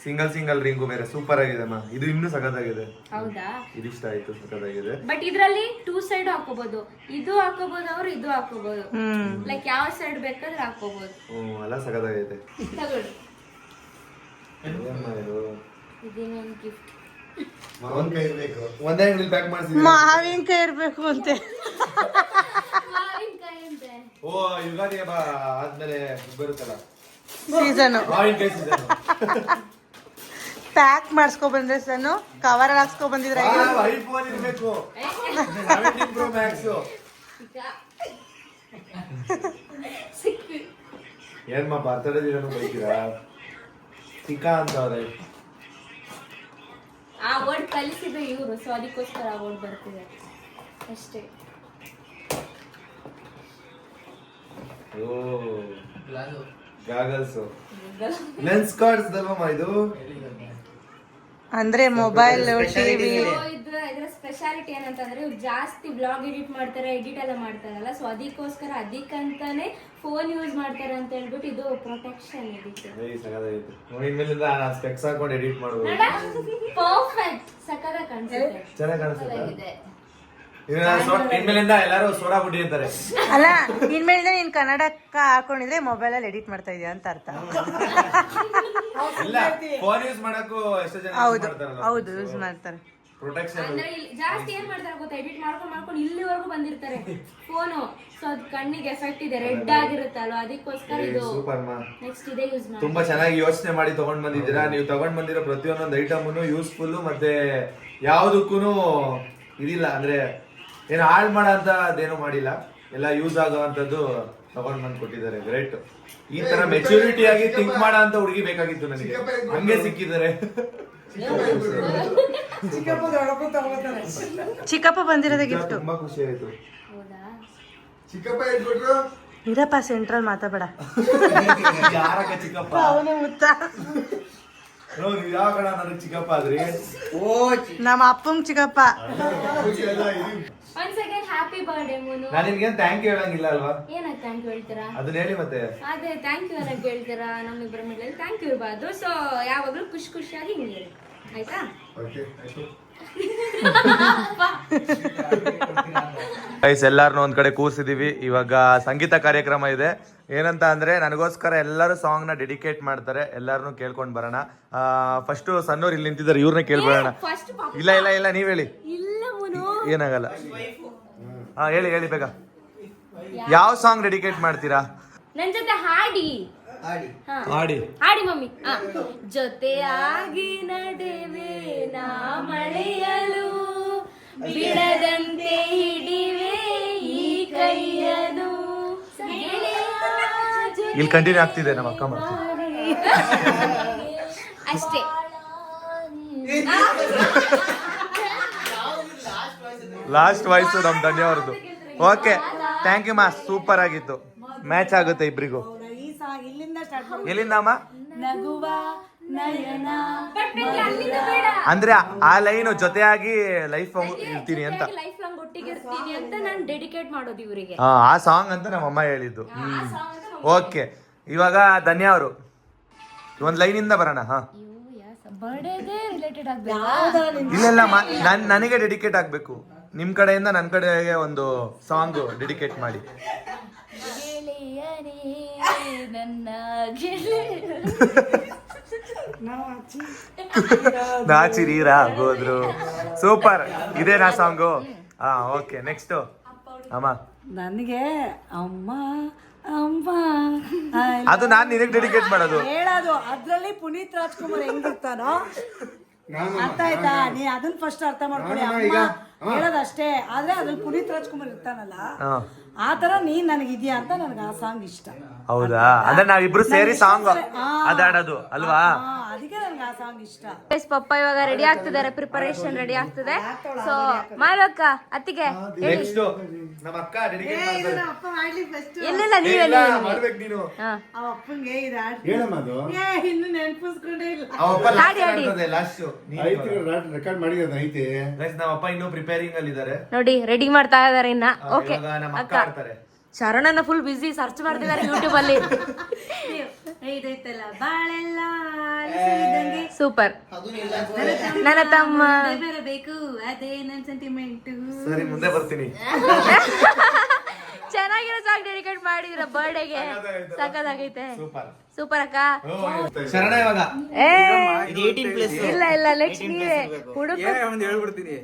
ಸಿಂಗಲ್ ರಿಂಗು ಬೇರೆ. ಸೂಪರ್ ಆಗಿದೆ ಅಮ್ಮ, ಇದು ಇನ್ನೂ ಸಖತ್ತಾಗಿದೆ. ಹೌದಾ? ಇದಿಷ್ಟ ಆಯ್ತು, ಸಖತ್ತಾಗಿದೆ. ಬಟ್ ಇದ್ರಲ್ಲಿ 2 ಸೈಡ್ ಹಾಕೋಬಹುದು. ಇದು ಹಾಕೋಬಹುದು, ಅವ್ರು ಇದು ಹಾಕೋಬಹುದು. ಲೈಕ್ ಯಾವ ಸೈಡ್ ಬೇಕಾದ್ರೆ ಹಾಕೋಬಹುದು. ಅಲ್ಲ ಸಖತ್ತಾಗೈತೆ. ತಗೊಳ್ಳಿ, ಏನಮ್ಮ ಇದು? ಇದೇನೊಂದು ಗಿಫ್ಟ್. ಒಂದೇ ಅಂಗಡಿ ಪ್ಯಾಕ್ ಮಾಡಿಸಿದ್ವಿ. ಮಾವಿನಕಾಯಿ ಇರ್ಬೇಕು ಅಂತೆ. ಮಾವಿನಕಾಯಿ ಅಂತೆ. ಓ, ಯುಗಾದಿ ಹಬ್ಬ ಆದ್ಮೇಲೆ ಬರುತ್ತಲ್ಲ ಸೀಸನ್. ಮಾವಿನಕಾಯಿ ಸೀಸನ್. ಪ್ಯಾಕ್ ಮಾಡಿಸ್ಕೊ ಬಂದ್ರೆ ಸನ್ನು ಕವರ್ ಹಾಕ್ಸ್ಕೊ ಬಂದಿದ್ರೆ ಐಫೋನ್ ಇರ್ಬೇಕು, 17 Pro Max. ಏನ್ಮ ಬರ್ತಡೇ ದಿನ ಬೈತೀರಾ? ಚಿಕಾ ಅಂತವ್ರೆ. ಆ ವರ್ಡ್ ಕಲಿಸಿದ್ರು ಇವರು, ಸೊ ಅದಕ್ಕೋಸ್ಕರ ಆ ವರ್ಡ್ ಬರ್ತಿದೆ ಅಷ್ಟೇ. ಓ, ಗಾಗಲ್ಸ್, ಲೆನ್ಸ್ ಕಾರ್ಡ್ಸ್ ದಲ್ವಮ್ಮ ಇದು. ಅಂದ್ರೆ ಮೊಬೈಲ್, ಟಿವಿ. ಇದ್ರ ಸ್ಪೆಷಾಲಿಟಿ ಏನಂತಂದ್ರೆ ಇವ್ರು ಜಾಸ್ತಿ ಬ್ಲಾಗ್ ಎಡಿಟ್ ಮಾಡ್ತಾರೆ, ಎಡಿಟ್ ಎಲ್ಲ ಮಾಡ್ತಾರಲ್ಲ. ಸೊ ಅದಕ್ಕೋಸ್ಕರ ಅದಕ್ಕಂತಾನೆ ಫೋನ್ ಯೂಸ್ ಮಾಡ್ತಾರೆ ಅಂತ ಹೇಳ್ಬಿಟ್ಟು ಇದು ಪ್ರೊಟೆಕ್ಷನ್ ಇದಕ್ಕೆ. ಇನ್ಮೇಲಿಂದ ನಾನು ಸ್ಪೆಕ್ಸ್ ಹಾಕೊಂಡು ಎಡಿಟ್ ಮಾಡ್ಬೋದು. ಪರ್ಫೆಕ್ಟ್, ಸಕ್ಕತ್ತಾಗಿ ಕಾಣಿಸುತ್ತೆ. ಚೆನ್ನಾಗಿ ಕಾಣಿಸುತ್ತೆ. ಇನ್ಮೇಲಿಂದ ಎಲ್ಲಾರು ಸೋಡಾ ಬುಡ್ಡಿ ಅಂತಾರೆ. ಅಲ್ಲ, ಇನ್ಮೇಲೆ ನೀನ್ ಕನ್ನಡಕ ಹಾಕೊಂಡಿದ್ರೆ ಮೊಬೈಲ್ ಅಲ್ಲಿ ಎಡಿಟ್ ಮಾಡ್ತಾ ಇದೀಯ ಅಂತ ಅರ್ಥ. ಇಲ್ಲ, ಫೋನ್ ಯೂಸ್ ಮಾಡಕ್ಕೂ ಎಷ್ಟೋ ಜನ ಹೌದು ಹೌದು ಯೂಸ್ ಮಾಡ್ತಾರೆ. ಪ್ರೊಟೆಕ್ಷನ್ ಅಂದ್ರೆ ಜಾಸ್ತಿ ಏನ್ ಮಾಡ್ತಾರೆ ಗೊತ್ತಾ, ಎಡಿಟ್ ಮಾಡ್ಕೊಂಡು ಇಲ್ಲಿವರೆಗೂ ಬಂದಿರ್ತಾರೆ ಫೋನು. ಸೊ ಅದ್ ಕಣ್ಣಿಗೆ ಎಫೆಕ್ಟ್ ಇದೆ, ರೆಡ್ ಆಗಿರುತ್ತಲ್ವಾ, ಅದಕ್ಕೋಸ್ಕರ ಇದು ನೆಕ್ಸ್ಟ್ ಇದೇ ಯೂಸ್ ಮಾಡಿ. ತುಂಬಾ ಚೆನ್ನಾಗಿ ಯೋಚನೆ ಮಾಡಿ ತಗೊಂಡ್ ಬಂದಿದ್ದೀರಾ. ನೀವು ತಗೊಂಡ್ ಬಂದಿರೋ ಪ್ರತಿಯೊಂದೊಂದು ಐಟಮ್ನು ಯೂಸ್ಫುಲ್ ಮತ್ತೆ ಯಾವ್ದಕ್ಕೂ ಇದಿಲ್ಲ, ಅಂದ್ರೆ ಏನು ಹಾಳು ಮಾಡೋ ಅಂತ ಅದೇನು ಮಾಡಿಲ್ಲ, ಎಲ್ಲ ಯೂಸ್ ಆಗುವಂತದ್ದು ತಗೊಂಡ್ ಬಂದ್ ಕೊಟ್ಟಿದ್ದಾರೆ. ಗ್ರೇಟ್. ಈ ತರ ಮೆಚುರಿಟಿ ಆಗಿ ಥಿಂಕ್ ಮಾಡೋ ಅಂತ ಹುಡುಗಿ ಬೇಕಾಗಿತ್ತು ನನಗೆ, ಹಂಗೆ ಸಿಕ್ಕಿದ್ದಾರೆ. ಚಿಕ್ಕಪ್ಪ ಬಂದಿರೋದೇ ಗಿಫ್ಟ್. ತುಂಬಾ ಖುಷಿ ಆಯ್ತು. ಹೌದಾ? ಚಿಕ್ಕಪ್ಪ ಹೇಳ್ಬಿಟ್ರು. ಇರಪ್ಪ ಸೆಂಟ್ರಲ್ ಮಾತಾಬೇಡ. ಯಾರಕ್ಕ ಚಿಕ್ಕಪ್ಪ? ಅವನೇ ಮುತ್ತ. ನೀವು ಯಾವ ಕಡೆ ನನಗೆ ಚಿಕ್ಕಪ್ಪ ಆದ್ರಿ? ನಮ್ಮ ಅಪ್ಪಂಗ್ ಚಿಕ್ಕಪ್ಪ. ಒಂದ್ ಸೆಕೆಂಡ್, ಹ್ಯಾಪಿ ಬರ್ಡೇ ಮುನು. ನಾನು ನಿನ್ಗೆ ಥ್ಯಾಂಕ್ ಯು ಹೇಳಂಗಿಲ್ಲ ಅಲ್ವಾ? ಏನಕ್ಕೆ ಥ್ಯಾಂಕ್ ಯು ಹೇಳ್ತೀರಾ? ಅದನ್ನ ಹೇಳಿ ಮತ್ತೆ. ಅದೇ ಥ್ಯಾಂಕ್ ಯು ಅನ್ನಕ್ಕೆ ಹೇಳ್ತೀರಾ? ನಮ್ಮಿಬ್ಬರ ಮೇಲೆ ಥ್ಯಾಂಕ್ ಯು ಇರಬಾರ್ದು. ಸೊ ಯಾವಾಗಲೂ ಖುಷಿಯಾಗಿ ಹಿಂಗೆ ಆಯ್ತಾ? ಗೈಸ್ ಎಲ್ಲಾರನ್ನೂ ಒಂದ್ ಕಡೆ ಕೂರಿಸಿದೀವಿ. ಇವಾಗ ಸಂಗೀತ ಕಾರ್ಯಕ್ರಮ ಇದೆ. ಏನಂತ ಅಂದ್ರೆ ನನಗೋಸ್ಕರ ಎಲ್ಲರೂ ಸಾಂಗ್ ನ ಡೆಡಿಕೇಟ್ ಮಾಡ್ತಾರೆ. ಎಲ್ಲಾರನ್ನೂ ಕೇಳ್ಕೊಂಡ್ ಬರೋಣ. ಫಸ್ಟ್ ಸಣ್ಣವ್ರು ಇಲ್ಲಿ ನಿಂತಿದ್ದಾರೆ, ಇವ್ರನ್ನ ಕೇಳ್ಬರೋಣ. ಇಲ್ಲ ಇಲ್ಲ ಇಲ್ಲ ನೀವ್ ಹೇಳಿ, ಏನಾಗಲ್ಲ. ಹೇಳಿ ಹೇಳಿ ಬೇಗ. ಯಾವ ಸಾಂಗ್ ಡೆಡಿಕೇಟ್ ಮಾಡ್ತೀರಾ? ನನ್ ಜೊತೆ ಹಾಡಿ ಹಾಡಿ ಹಾಡಿ ಮಮ್ಮಿ. ಜೊತೆಯಾಗಿ ನಡೆವೆ ನಾ ಮಳೆಯಲು, ಬಿಡದಂತೆ ಹಿಡಿವೆ ಈ ಕೈಯನು. ಇಲ್ಲಿ ಕಂಟಿನ್ಯೂ ಆಗ್ತಿದೆ ನಮ್ಮ ಅಕ್ಕ ಮಾಡ್ತೀವಿ. ಅಷ್ಟೇ. ಲಾಸ್ಟ್ ವಾಯ್ಸ್ ನಮ್ ಧನ್ಯ ಅವ್ರದ್ದು. ಓಕೆ, ಥ್ಯಾಂಕ್ ಯು ಮಾ, ಸೂಪರ್ ಆಗಿತ್ತು. ಮ್ಯಾಚ್ ಆಗುತ್ತೆ ಇಬ್ರಿಗೂ. ಈ ಸಾಂಗ್ ಇಲ್ಲಿಂದ ಸ್ಟಾರ್ಟ್ ಎಲ್ಲಿಂದ ಅಮ್ಮ? ನಗುವ ನಯನ ಅಂದ್ರೆ ಆ ಲೈನ್ ಜೊತೆಯಾಗಿ ಲೈಫ್ ಇರ್ತೀನಿ ಅಂತ, ಲೈಫ್ ಲಾಂಗ್ ಒಟ್ಟಿಗೆ ಇರ್ತೀನಿ ಅಂತ ನಾನು ಡೆಡಿಕೇಟ್ ಮಾಡೋದು ಇವರಿಗೆ. ಆ ಸಾಂಗ್ ಅಂತ ನಮ್ಮ ಅಮ್ಮ ಹೇಳಿದ್ದು. ಓಕೆ, ಇವಾಗ ಧನ್ಯ ಅವರು ಒಂದ್ ಲೈನ್ ಇಂದ ಬರೋಣ. ಬರ್ಡೇಗೆ ರಿಲೇಟೆಡ್ ಆಗ್ಬೇಕು. ಇಲ್ಲ ಇಲ್ಲ, ನನಗೆ ಡೆಡಿಕೇಟ್ ಆಗ್ಬೇಕು. ನಿಮ್ ಕಡೆಯಿಂದ ನನ್ನ ಕಡೆಗೆ ಒಂದು ಸಾಂಗ್ ಡೆಡಿಕೇಟ್ ಮಾಡಿ. ಗೆಳೆಯರೇ ನನ್ನ ನಾಚಿರೀರಾಗೋದ್ರು. ಸೂಪರ್, ಇದೇನಾ ಸಾಂಗು? ಓಕೆ, ನೆಕ್ಸ್ಟ್ ಅಮ್ಮ. ನನಗೆ ಅಮ್ಮ ಅಮ್ಮ ಅದು ನಾನ್ ನಿನಗೆ ಡೆಡಿಕೇಟ್ ಮಾಡೋದು. ಹೇಳೋದು ಅದ್ರಲ್ಲಿ ಪುನೀತ್ ರಾಜ್ಕುಮಾರ್ ಹೆಂಗಿರ್ತಾನೋ ಅರ್ಥ ಆಯ್ತಾ? ನೀ ಅದನ್ನ ಫಸ್ಟ್ ಅರ್ಥ ಮಾಡ್ಕೊಳ್ಳಿ. ಅಮ್ಮ ಹೇಳೋದಷ್ಟೇ, ಆದ್ರೆ ಅದ್ರಲ್ಲಿ ಪುನೀತ್ ರಾಜ್ಕುಮಾರ್ ಇರ್ತಾನಲ್ಲ, ಆ ತರ ನೀನ್ ನನಗಿದ್ಯಾ ಅಂತ ನನಗೆ ಆ ಸಾಂಗ್ ಇಷ್ಟ. ಹೌದಾ? ಅಂದ್ರೆ ನಾವಿಬ್ರು ಸೇರಿ ಸಾಂಗ್ ಅದಾಡೋದು ಅಲ್ವಾ? ಅದಕ್ಕೆ ನನಗೆ ಆ ಸಾಂಗ್ ಇಷ್ಟ. ಪಪ್ಪ ಇವಾಗ ರೆಡಿ ಆಗ್ತಿದ್ದಾರೆ, ಪ್ರಿಪರೇಷನ್ ರೆಡಿ ಆಗ್ತಿದೆ. ಸೊ ಮಾಲಕ್ಕ ಅತ್ತಿಗೆ ನೆಕ್ಸ್ಟ್ ನಮ್ಮ ಅಕ್ಕ ಡೆಡಿಕೇಟ್ ಮಾಡ್ತಾರೆ. ಅಪ್ಪ ಮಾಡ್ಲಿ ಫಸ್ಟ್. ಇಲ್ಲ ನೀವೆಲ್ಲ ಮಾಡ್ಬೇಕು ನೀನು. ಆ ಅಪ್ಪಂಗೆ ಇದು ಹೇಳಮ್ಮ ಅದು ಇನ್ನು ನೆನ್ಪಿಸ್ಕೊಂಡೇ ಇಲ್ಲ. ಹಾಡಿ ಹಾಡಿ. ಲಾಸ್ಟ್ ರೆಕಾರ್ಡ್ ಮಾಡಿರೋದು ಐತೆ. ನಮ್ಮ ಅಪ್ಪ ಇನ್ನೂ ಪ್ರಿಪೇರಿಂಗ್ ಅಲ್ಲಿ ಇದ್ದಾರೆ. ನೋಡಿ ರೆಡಿ ಮಾಡ್ತಾ ಇದಾರೆ ಇನ್ನ. ಓಕೆ, ನಮ್ಮ ಅಕ್ಕ ಆಡ್ತಾರೆ. ಶರಣನ ಫುಲ್ ಬಿಸಿ ಸರ್ಚ್ ಮಾಡ್ತಿದ್ದಾರೆ ಯೂಟ್ಯೂಬ್ ಅಲ್ಲಿ. ಇದೈತಲ್ಲ ಬಾಳೆಲ್ಲ ಸೂಪರ್. ನನ್ನ ತಮ್ಮ ಬರಬೇಕು ಅದೇ ನನ್ ಸೆಂಟಿಮೆಂಟ್. ಸರಿ, ಮುಂದೆ ಬರ್ತೀನಿ. ಚೆನ್ನಾಗಿರೋ ಸಾಂಗ್ ಡೆಡಿಕೇಟ್ ಮಾಡಿದ್ರ ಬರ್ಡೇಗೆ. ಸಖತ್ತಾಗೈತೆ. ಸೂಪರ್ ಅಕ್ಕ. ಶರಣ ಇವಾಗ ಇಲ್ಲ ಇಲ್ಲ, ನೆಕ್ಸ್ಟ್ ನೀವೇ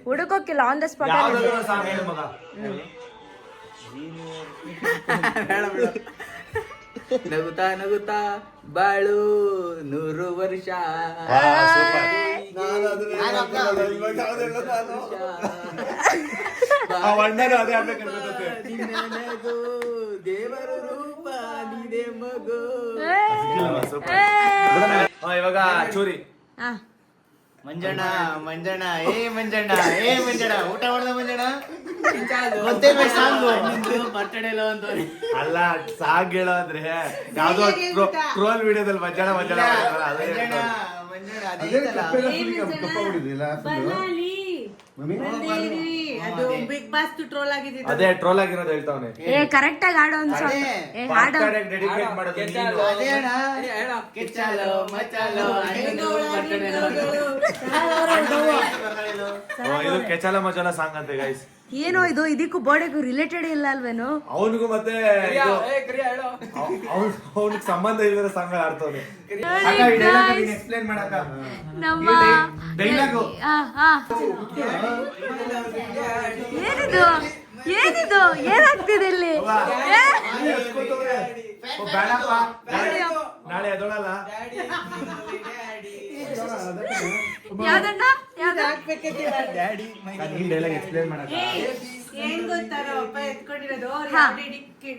ಹುಡುಕೋಕಿಲ್ಲ, ಆನ್ ದ ಸ್ಪಾಟ್. ಸಾಂಗ್ ಹೇಳು ಮಗ. ನಗುತ್ತಾ ನಗುತ್ತಾ ಬಾಳು 100 ವರ್ಷ. ದೇವರ ರೂಪ ನಿದೆ ಮಗು. ಇವಾಗ ಚೂರಿ. ಮಂಜಣ್ಣ ಮಂಜಣ್ಣ ಏ ಮಂಜಣ್ಣ ಏ ಮಂಜಣ್ಣ ಊಟ ಮಾಡ್ದ ಮಂಜಣ್ಣ. ಗೊತ್ತೇಬೇಕು ಸಾಂಗು ಬರ್ತಡೇ ಎಲ್ಲ ಅಂತ. ಅಲ್ಲ, ಸಾಂಗ್ ಹೇಳೋ ಅಂದ್ರೆ ಯಾವ್ದೋ ಟ್ರೋಲ್ ವಿಡಿಯೋದಲ್ಲಿ ಮಂಜಣ್ಣ ಮಂಜಣ್ಣ ಅದು ಬಿಗ್ ಬಾಸ್ ಟ್ರೋಲ್ ಆಗಿದೆ. ಅದೇ ಟ್ರೋಲ್ ಆಗಿರೋದು ಹೇಳ್ತಾವನೆ. ಕರೆಕ್ಟ್ ಆಗಿ ಆಡೋ ಒಂದು ಸಾಂಗ್. ಹಾಡು ಡೆಡಿಕೇಟ್ ಮಾಡೋದು ನೀನು. ಅದೇ ಅಣ್ಣ ಕಿಚ್ಚಾಲೋ ಮಚಾಲೋ ಇದು ಕೆಚಾಲ ಮಚಾಲ ಸಾಂಗ್ ಅಂತೆ ಗೈಸ್. ಏನೋ ಇದು ಇದಕ್ಕೂ ಬರ್ಡೇಗೂ ರಿಲೇಟೆಡ್ ಇಲ್ಲ ಅಲ್ವೇನು? ಅವನಿಗೂ ಮತ್ತೆ ಅವನಿಗೆ ಸಂಬಂಧ ಇಲ್ಲದ ಸಾಂಗ್ ಆಡ್ತಾನೆ. ಎಕ್ಸ್ಪ್ಲೇನ್ ಮಾಡಕ ನಮ್ಮ ಡೈಲಾಗು. ಏನಿದು ಏನಿದು ಏನಾಗ್ತಿದೆ ಇಲ್ಲಿ? ಬೇಡಪ್ಪ, ನಾಳೆ ಎದೊಳಲ್ಲ. ಯಾವ್ದಣ್ಣ ಡೈಲಾಗ್ ಎಕ್ಸ್ಪ್ಲೇನ್ ಮಾಡಕ ಏನ್ ಗೊತ್ತಾರೋ ಅಪ್ಪ ಎತ್ಕೊಂಡಿರೋದು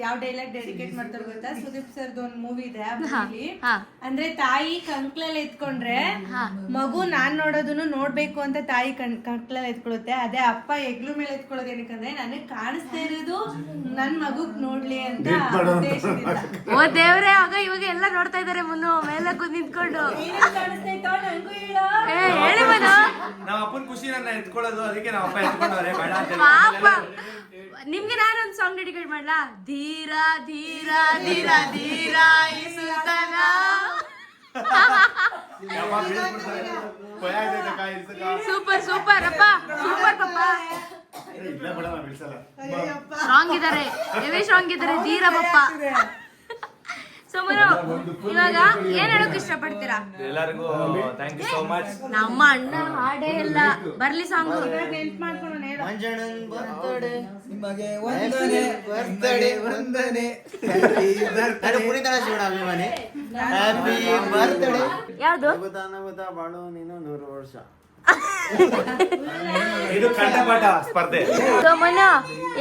ಯಾವ ಡೈಲಾಗ್ ಡೆಡಿಕೇಟ್ ಮಾಡ್ತಾರೆ ಗೊತ್ತಾ? ಸುದೀಪ್ ಸರ್ದು ಒಂದ್ ಮೂವಿ ಇದೆ, ಅಂದ್ರೆ ತಾಯಿ ಕಂಕ್ಲಲ್ಲಿ ಎತ್ಕೊಂಡ್ರೆ ಮಗು ನಾನ್ ನೋಡೋದನ್ನು ನೋಡ್ಬೇಕು ಅಂತ ತಾಯಿ ಕಂಕ್ಲಲ್ಲಿ ಎತ್ಕೊಳ್ಳುತ್ತೆ. ಅದೇ ಅಪ್ಪ ಹೆಗ್ಲು ಮೇಲೆ ಎತ್ಕೊಳ್ಳೋದು ಏನಕ್ಕಂದ್ರೆ ನನಗ್ ಕಾಣಿಸ್ತಾ ಇರೋದು ನನ್ ಮಗುಗ್ ನೋಡ್ಲಿ ಅಂತ ಉದ್ದೇಶದಿಂದ. ಓ ದೇವ್ರೆ, ಆಗ ಇವಾಗ ಎಲ್ಲ ನೋಡ್ತಾ ಇದಾರೆ ಮುನ್ನು ಮೇಲೆ ನಿಂತ್ಕೊಂಡು. ಕಾಣಿಸ್ತೈತೋ ನಂಗೂ ಹೇಳೋ. ಹೇಳಿ ಮನು. ನಮ್ಮ ಅಪ್ಪನ ಖುಷಿ ನನ್ನ ಎತ್ಕೊಳ್ಳೋದು, ಅದಕ್ಕೆ ನಮ್ಮ ಅಪ್ಪ ಎತ್ಕೊಂಡವ್ರೆ ಬೇಡ ಅಂತ. ಪಾಪ, ನಿಮ್ಗೆ ನಾನೊಂದು ಸಾಂಗ್ ಡೆಡಿಕೇಟ್ ಮಾಡ್ಲಾ? ಧೀರ ಧೀರ ಧೀರ ಧೀರ ಈ ಸುಲ್ತಾನ. ಸೂಪರ್ ಸೂಪರ್ ಅಪ್ಪ, ಸೂಪರ್ ಪಪ್ಪ. ಇಲ್ಲ ಬೇಡ ನಾವು ಬಿಡ್ಸಲ್ಲ. ಸ್ಟ್ರಾಂಗ್ ಇದಾರೆ, ಹೆವಿ ಸ್ಟ್ರಾಂಗ್ ಇದಾರೆ ಧೀರ ಪಪ್ಪ. ಸೊ ಮನು, ಇವಾಗ ಏನ್ ಹೇಳೋಕ್ ಇಷ್ಟಪಡ್ತೀರಾ? ಎಲ್ಲರಿಗೂ ಥ್ಯಾಂಕ್ ಯು ಸೋ ಮಚ್. ನಮ್ಮ ಅಣ್ಣ ಹಾಡೇ ಇಲ್ಲ, ಬರ್ಲಿ ಸಾಂಗ್. ಮಂಜಣ್ಣನ್ ಬರ್ತಡೆ ನಿಮಗೆ ವಂದನೆ, ಬರ್ತಡೆ ವಂದನೆ. ನಾನು ಪುನೀತ್ ರಾಜ್ಕುಮಾರ್ ಅಭಿಮಾನಿ. Happy birthday. ಯಾವ್ದು? ನಗುತ್ತಾ ಬಾಳು ನೀನು 100 ವರ್ಷ. ಇದು ಕಂಠಪಾಠ ಸ್ಪರ್ಧೆ. ಸೊ ಮನು,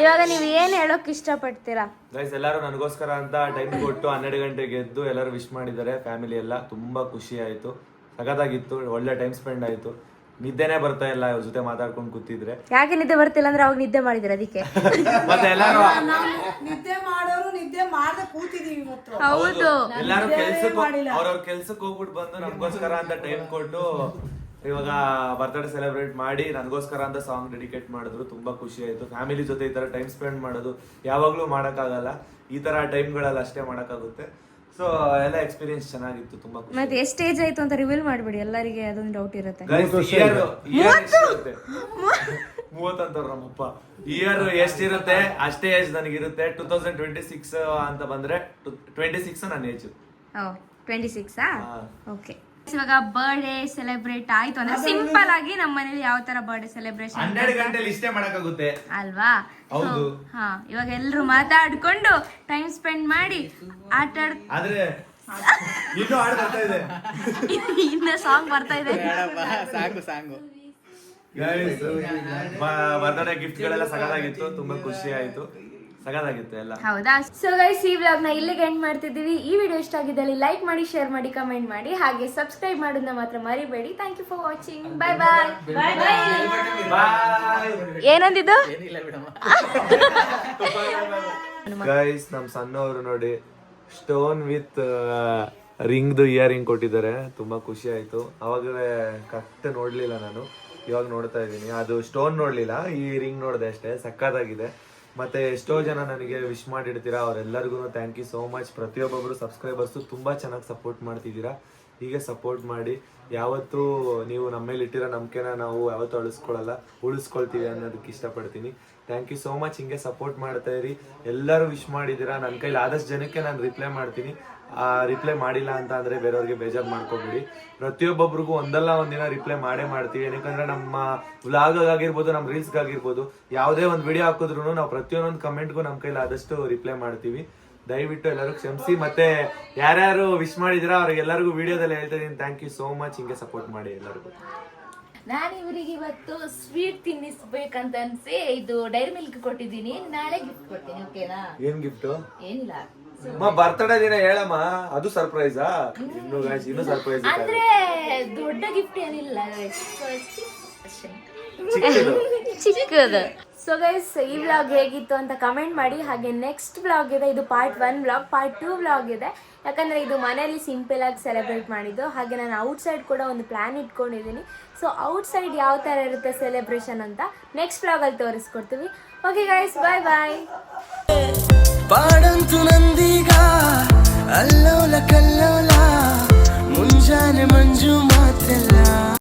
ಇವಾಗ ನೀವ್ ಏನ್ ಹೇಳೋಕ್ ಇಷ್ಟಪಡ್ತೀರಾ? ಗೈಸ್ ಎಲ್ಲರೂ ನನಗೋಸ್ಕರ ಅಂತ ಟೈಮ್ ಕೊಟ್ಟು 12 ಗಂಟೆಗೆ ಎದ್ದು ಎಲ್ಲರೂ ವಿಶ್ ಮಾಡಿದ್ದಾರೆ. ಫ್ಯಾಮಿಲಿ ಎಲ್ಲ ತುಂಬಾ ಖುಷಿ ಆಯ್ತು, ಸಖತ್ತಾಗಿತ್ತು, ಒಳ್ಳೆ ಟೈಮ್ ಸ್ಪೆಂಡ್ ಆಯ್ತು. ನಿದ್ದೆನೆ ಬರ್ತಾ ಇಲ್ಲ ಅವ್ರ ಜೊತೆ ಮಾತಾಡ್ಕೊಂಡು ಕೂತಿದ್ರೆ. ಯಾಕೆ ನಿದ್ದೆ ಬರ್ತಿಲ್ಲ ಅಂದ್ರೆ ಅವಾಗ ನಿದ್ದೆ ಮಾಡಿದ್ರೆ ಅದಕ್ಕೆ. ಮತ್ತೆ ಎಲ್ಲರೂ ನಿದ್ದೆ ಮಾಡೋರು ನಿದ್ದೆ ಮಾಡದೆ ಕೂತಿದೀವಿ ಇವತ್ತು. ಹೌದು, ಎಲ್ಲರೂ ಕೆಲ್ಸಕ್ಕೆ ಅವ್ರವ್ರ ಕೆಲ್ಸಕ್ಕೆ ಹೋಗ್ಬಿಟ್ಟು ಬಂದು ನಮಗೋಸ್ಕರ ಅಂತ ಟೈಮ್ ಕೊಟ್ಟು ಇವಾಗ ಬರ್ತ್ಡೇ ಸೆಲೆಬ್ರೇಟ್ ಮಾಡಿ ನನಗೋಸ್ಕರ ಅಂತ ಸಾಂಗ್ ಡೆಡಿಕೇಟ್ ಮಾಡಿದ್ರು. ತುಂಬಾ ಖುಷಿ ಆಯ್ತು. ಫ್ಯಾಮಿಲಿ ಜೊತೆ ಈ ತರ ಟೈಮ್ ಸ್ಪೆಂಡ್ ಮಾಡೋದು ಯಾವಾಗ್ಲೂ ಮಾಡಕ್ಕಾಗಲ್ಲ, ಈ ತರ ಟೈಮ್ಗಳಲ್ಲಿ ಅಷ್ಟೇ ಮಾಡಕ್ಕಾಗುತ್ತೆ. ಸೊ ಎಲ್ಲ ಎಕ್ಸ್ಪೀರಿಯನ್ಸ್ ಚೆನ್ನಾಗಿತ್ತು, ತುಂಬಾ ಖುಷಿ. ಮತ್ತೆ ಎಷ್ಟು ಏಜ್ ಆಯ್ತು ಅಂತ ರಿವೀಲ್ ಮಾಡ್ಬಿಡಿ, ಎಲ್ಲರಿಗೆ ಅದೊಂದು ಡೌಟ್ ಇರುತ್ತೆ. Guys, year ಎಷ್ಟಿರುತ್ತೆ? 30 ಅಂತಾರ ನಮ್ಮಪ್ಪ. ಇಯರ್ ಎಷ್ಟಿರುತ್ತೆ ಅಷ್ಟೇ ಏಜ್ ನನಗಿರುತ್ತೆ. 2026 ಅಂತ ಬಂದ್ರೆ 26 ನನ್ನ ಏಜ್. 26 ಓಕೆ. ಇವಾಗ ಬರ್ಡೇ ಸೆಲೆಬ್ರೇಟ್ ಆಯ್ತು ಅಂದ್ರೆ ಸಿಂಪಲ್ ಆಗಿ ನಮ್ಮ ಮನೇಲಿ ಯಾವ ತರ ಬರ್ಡೇ ಸೆಲೆಬ್ರೇಷನ್ 12 ಗಂಟೆಲಿ ಇಷ್ಟೇ ಮಾಡಕ್ಕಾಗುತ್ತೆ ಅಲ್ವಾ? ಹೌದು. ಹಾ, ಇವಾಗ ಎಲ್ರು ಮಾತಾಡ್ಕೊಂಡು ಟೈಮ್ ಸ್ಪೆಂಡ್ ಮಾಡಿ ಆಟ ಆದ್ರೆ ಇನ್ನೂ ಹಾಡು ಬರ್ತಾ ಇದೆ, ಇನ್ನ ಸಾಂಗ್ ಬರ್ತಾ ಇದೆ. ಸಾಕು ಸಾಂಗು. ಬರ್ತ್ಡೇ ಗಿಫ್ಟ್ ಗಳೆಲ್ಲ ಸಗದಾಗಿತ್ತು, ತುಂಬಾ ಖುಷಿ ಆಯ್ತು, ಸಗದಾಗಿತ್ತು ಎಲ್ಲ. ಹೌದಾ? ಸೊ ಗೈಸ್, ಈ ವ್ಲಾಗ್ ನ ಇಲ್ಲಿಗೆ ಎಂಡ್ ಮಾಡ್ತಿದ್ದೀವಿ. ಈ ವಿಡಿಯೋ ಇಷ್ಟ ಆಗಿದ್ದಲ್ಲಿ ಲೈಕ್ ಮಾಡಿ, ಶೇರ್ ಮಾಡಿ, ಕಮೆಂಟ್ ಮಾಡಿ, ಹಾಗೆ ಸಬ್ಸ್ಕ್ರೈಬ್ ಮಾಡೋದನ್ನ ಮಾತ್ರ ಮರಿಬೇಡಿ. Thank you for watching. Bye bye. ಏನಂದಿದ್ದು? ಗೈಸ್, ನಮ್ ಸಣ್ಣವರು ನೋಡಿ ಸ್ಟೋನ್ ವಿತ್ ರಿಂಗ್ದು ಇಯರಿಂಗ್ ಕೊಟ್ಟಿದ್ದಾರೆ. ತುಂಬಾ ಖುಷಿ ಆಯ್ತು. ಅವಾಗಲೇ ಕರೆಕ್ಟ್ ನೋಡ್ಲಿಲ್ಲ ನಾನು, ಇವಾಗ ನೋಡ್ತಾ ಇದ್ದೀನಿ. ಅದು ಸ್ಟೋನ್ ನೋಡ್ಲಿಲ್ಲ, ಈ ರಿಂಗ್ ನೋಡಿದೆ ಅಷ್ಟೇ. ಸಕ್ಕತ್ತಾಗಿದೆ. ಮತ್ತೆ ಎಷ್ಟೋ ಜನ ನನಗೆ ವಿಶ್ ಮಾಡಿಡ್ತೀರಾ, ಅವರೆಲ್ಲರಿಗೂ ಥ್ಯಾಂಕ್ ಯು ಸೋ ಮಚ್. ಪ್ರತಿಯೊಬ್ಬೊಬ್ರು ಸಬ್ಸ್ಕ್ರೈಬರ್ಸು ತುಂಬಾ ಚೆನ್ನಾಗಿ ಸಪೋರ್ಟ್ ಮಾಡ್ತಿದ್ದೀರಾ. ಹೀಗೆ ಸಪೋರ್ಟ್ ಮಾಡಿ. ಯಾವತ್ತೂ ನೀವು ನಮ್ಮ ಮೇಲೆ ಇಟ್ಟಿರೋ ನಂಬಿಕೆನ ನಾವು ಯಾವತ್ತೂ ಉಳಿಸ್ಕೊಳ್ತೀವಿ ಅನ್ನೋದಕ್ಕೆ ಇಷ್ಟಪಡ್ತೀನಿ. Thank you so much. ಹಿಂಗೆ ಸಪೋರ್ಟ್ ಮಾಡ್ತಾ ಇರಿ. ಎಲ್ಲರೂ ವಿಶ್ ಮಾಡಿದ್ದೀರಾ. ನನ್ನ ಕೈಲಿ ಆದಷ್ಟು ಜನಕ್ಕೆ ನಾನು ರಿಪ್ಲೈ ಮಾಡ್ತೀನಿ. ರಿಪ್ಲೈ ಮಾಡಿಲ್ಲ ಅಂತ ಅಂದರೆ ಬೇರೆಯವ್ರಿಗೆ ಬೇಜಾರು ಮಾಡ್ಕೊಬೇಡಿ. ಪ್ರತಿಯೊಬ್ಬೊಬ್ರಿಗೂ ಒಂದಲ್ಲ ಒಂದಿನ ರಿಪ್ಲೈ ಮಾಡೇ ಮಾಡ್ತೀವಿ. ಏನಕ್ಕಂದ್ರೆ ನಮ್ಮ ವ್ಲಾಗಾಗಿರ್ಬೋದು, ನಮ್ಮ ರೀಲ್ಸ್ಗಾಗಿರ್ಬೋದು, ಯಾವುದೇ ಒಂದು ವಿಡಿಯೋ ಹಾಕಿದ್ರು ನಾವು ಪ್ರತಿಯೊಂದೊಂದು ಕಮೆಂಟ್ಗೂ ನಮ್ಮ ಕೈಲಿ ಆದಷ್ಟು ರಿಪ್ಲೈ ಮಾಡ್ತೀವಿ. ದಯವಿಟ್ಟು ಎಲ್ಲರೂ ಕ್ಷಮಿಸಿ. ಮತ್ತೆ ಯಾರ್ಯಾರು ವಿಶ್ ಮಾಡಿದಿರಾ ಅವ್ರಿಗೆಲ್ಲರಿಗೂ ವಿಡಿಯೋದಲ್ಲಿ ಹೇಳ್ತಾ ಇದೀನಿ, ಥ್ಯಾಂಕ್ ಯು ಸೋ ಮಚ್. ಹಿಂಗೆ ಸಪೋರ್ಟ್ ಮಾಡಿ ಎಲ್ಲರಿಗೂ. ನಾನು ಇವರಿಗೆ ಇವತ್ತು ಸ್ವೀಟ್ ತಿನ್ನಿಸ್ಬೇಕಂತ ಅನ್ಸಿ ಇದು ಡೈರಿ ಮಿಲ್ಕ್ ಕೊಟ್ಟಿದ್ದೀನಿ. ನಾಳೆ ಗಿಫ್ಟ್ ಕೊಡ್ತೀನಿ, ಓಕೆನಾ? ಏನ್ ಗಿಫ್ಟ್? ಏನಿಲ್ಲ, ಬರ್ತಡೇ ದಿನ ಹೇಳಮ್ಮ, ಅದು ಸರ್ಪ್ರೈಸಾ? ಇನ್ನು ಸರ್ಪ್ರೈಸ್ ಅಂದ್ರೆ ದೊಡ್ಡ ಗಿಫ್ಟ್ ಏನಿಲ್ಲ, ಚಿಕ್ಕದು. ಸೊ ಗೈಸ್, ಈ ವ್ಲಾಗ್ ಹೇಗಿತ್ತು ಅಂತ ಕಮೆಂಟ್ ಮಾಡಿ. ಹಾಗೆ ನೆಕ್ಸ್ಟ್ ವ್ಲಾಗ್ ಇದೆ, ಇದು ಪಾರ್ಟ್ 1 ವ್ಲಾಗ್. ಪಾರ್ಟ್ 2 ವ್ಲಾಗ್ ಇದೆ, ಯಾಕಂದರೆ ಇದು ಮನೆಯಲ್ಲಿ ಸಿಂಪಲ್ ಆಗಿ ಸೆಲೆಬ್ರೇಟ್ ಮಾಡಿದ್ದು. ಹಾಗೆ ನಾನು ಔಟ್ಸೈಡ್ ಕೂಡ ಒಂದು ಪ್ಲ್ಯಾನ್ ಇಟ್ಕೊಂಡಿದ್ದೀನಿ. ಸೊ ಔಟ್ಸೈಡ್ ಯಾವ ಥರ ಇರುತ್ತೆ ಸೆಲೆಬ್ರೇಷನ್ ಅಂತ ನೆಕ್ಸ್ಟ್ ವ್ಲಾಗಲ್ಲಿ ತೋರಿಸ್ಕೊಡ್ತೀವಿ. ಓಕೆ ಗೈಸ್, ಬಾಯ್ ಬಾಯ್. ಪಾಡಂತು ನಂದೀಗ ಅಲ್ಲೋಲ ಕಲ್ಲೋಲ ಮುಂಜಾನೆ ಮಂಜು